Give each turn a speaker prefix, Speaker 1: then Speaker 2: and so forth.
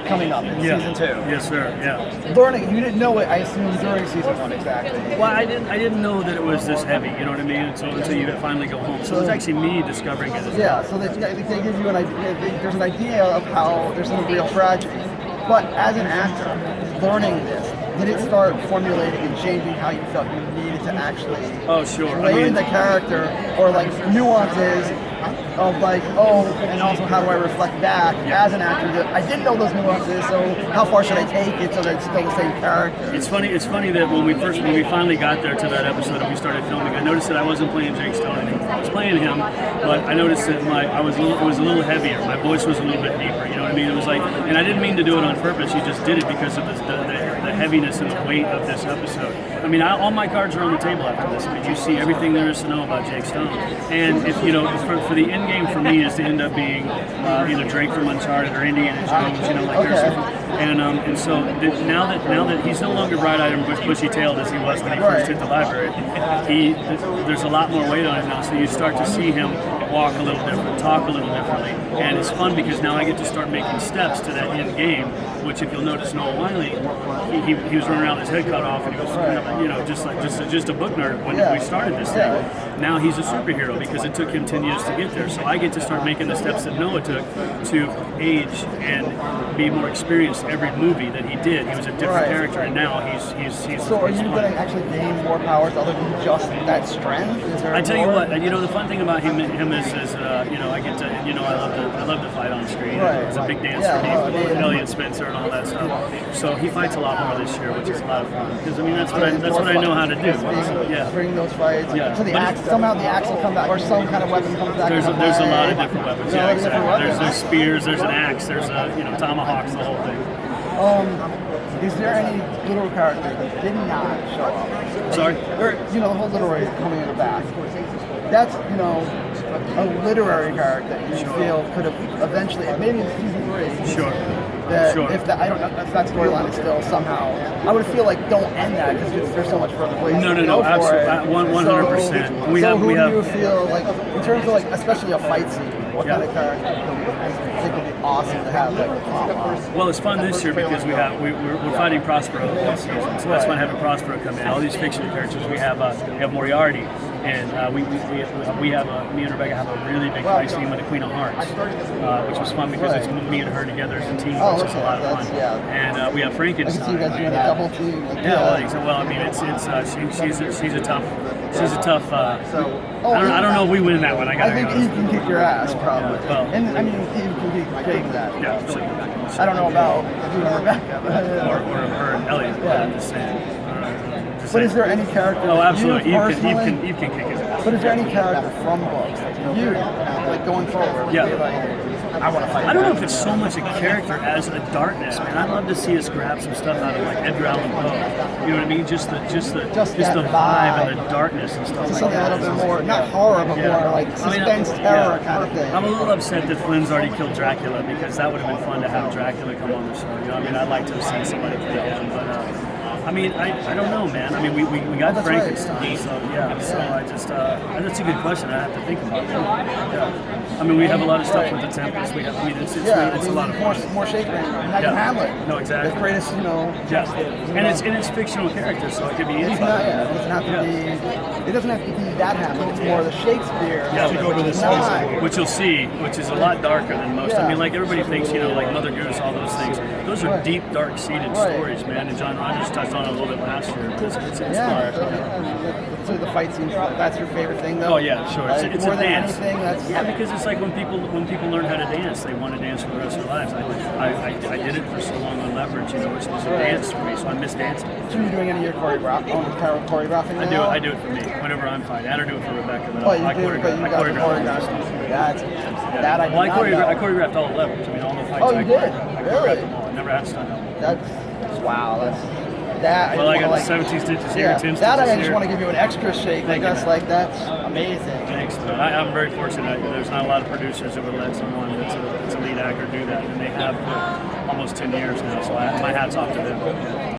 Speaker 1: coming up in season 2.
Speaker 2: Yes, sir. Yeah.
Speaker 1: Learning, you didn't know it, I assume, during season 1 exactly.
Speaker 2: Well, I didn't know that it was this heavy. You know what I mean? Until you finally go home. So it was actually me discovering it.
Speaker 1: So they give you an idea. There's an idea of how there's some real tragedy. But as an actor, learning this, did it start formulating and changing how you felt you needed to actually play the character, or like nuances of like, and also how do I reflect back as an actor that I didn't know those nuances, so how far should I take it so that it's still the same character?
Speaker 2: It's funny that when we finally got there to that episode and we started filming, I noticed that I wasn't playing Jake Stone anymore. I was playing him, but I noticed that it was a little heavier. My voice was a little bit deeper. You know what I mean? It was like, and I didn't mean to do it on purpose. You just did it because of the heaviness and the weight of this episode. I mean, all my cards are on the table after this. I mean, you see everything there is to know about Jake Stone. And if for the end game for me is to end up being either Drake from Uncharted or Indiana Jones. And so now that he's no longer bright-eyed and bushy-tailed as he was when he first hit the library, there's a lot more weight on him now. So you start to see him walk a little different, talk a little differently, and it's fun because now I get to start making steps to that end game. Which, if you'll notice, Noah Wiley, he was running around with his head cut off, and he was just a book nerd when we started this thing. Now he's a superhero because it took him 10 years to get there. So I get to start making the steps that Noah took to age and be more experienced every movie that he did. He was a different character, and now he's. So
Speaker 1: are you going to actually gain more powers other than just that strength?
Speaker 2: I tell you what, the fun thing about him is I get to I love to fight on screen. It's a big dance for me with Elliot Spencer and all that stuff. So he fights a lot more this year, which is a lot of fun because that's what I know how to do. So,
Speaker 1: bring those fights. So somehow the axe will come back, or some kind of weapon comes back.
Speaker 2: There's a lot of different weapons. Yeah, exactly. There's spears, there's an axe, there's tomahawks, the whole thing.
Speaker 1: Is there any literal character that did not show up?
Speaker 2: Sorry?
Speaker 1: Or, the whole literary coming in the back. That's, a literary character that you feel could have eventually, maybe in season 3.
Speaker 2: Sure.
Speaker 1: If that storyline is still somehow, I would feel like don't end that because there's so much further ways.
Speaker 2: No, absolutely, 100%.
Speaker 1: Who do you feel like in terms of like, especially a fight scene? What kind of character I think would be awesome to have
Speaker 2: Well, it's fun this year because we're fighting Prospero this season, so that's fun having Prospero come in. All these fictional characters. We have Moriarty, and me and Rebecca have a really big fight scene with the Queen of Hearts, which was fun because it's me and her together as a team, which is a lot of fun. And we have Frankenstein.
Speaker 1: I can see you guys doing a double team.
Speaker 2: She's a tough. I don't know if we win that one.
Speaker 1: I think Eve can kick your ass probably. And I mean, Eve can kick Jake's ass.
Speaker 2: Yeah.
Speaker 1: I don't know about you and Rebecca,
Speaker 2: or her and Elliot. I'm just saying.
Speaker 1: But is there any character?
Speaker 2: Oh, absolutely. Eve can kick his ass.
Speaker 1: But is there any character from books that you like going forward? I want to fight.
Speaker 2: I don't know if it's so much a character as a darkness, man. I'd love to see us grab some stuff out of like Edgar Allan Poe. You know what I mean? Just the vibe and the darkness and stuff.
Speaker 1: Just something a little bit more, not horror, but more like suspense, terror kind of thing.
Speaker 2: I'm a little upset that Flynn's already killed Dracula because that would have been fun to have Dracula come on the show. I'd like to have seen somebody play him, but. I don't know, man. I mean, we got Frankenstein, so I just, that's a good question. I have to think about that. I mean, we have a lot of stuff with the Tempest. It's a lot of fun.
Speaker 1: More Shakespeare, not Hamlet.
Speaker 2: No, exactly.
Speaker 1: The greatest,
Speaker 2: and it's fictional characters, so it could be anything.
Speaker 1: It doesn't have to be. It doesn't have to be that Hamlet. It's more the Shakespeare.
Speaker 2: Which you'll see, which is a lot darker than most. I mean, like everybody thinks, like Mother Goose, all those things. Those are deep, dark-seated stories, man. And John Rogers touched on it a little bit last year. It's inspired.
Speaker 1: So the fight scenes, that's your favorite thing, though?
Speaker 2: Oh yeah, sure. It's
Speaker 1: more
Speaker 2: a
Speaker 1: than
Speaker 2: dance.
Speaker 1: anything,
Speaker 2: because it's like when people learn how to dance, they want to dance for the rest of their lives. I did it for so long on Leverage, which was a dance for me, so I miss dancing.
Speaker 1: So you're doing any of your choreographing?
Speaker 2: I do it for me whenever I'm fighting. I don't do it for Rebecca, but I choreographed all the Leverage. I mean, all the fights.
Speaker 1: Oh, you did?
Speaker 2: Really? I never had to stunt double.
Speaker 1: Well,
Speaker 2: I got the 17 stitches here, 10 stitches
Speaker 1: that I just
Speaker 2: here.
Speaker 1: want to give you an extra shake. That's amazing.
Speaker 2: Thanks. I'm very fortunate. There's not a lot of producers who would let someone that's a lead actor do that, and they have for almost 10 years now. So my hat's off to them.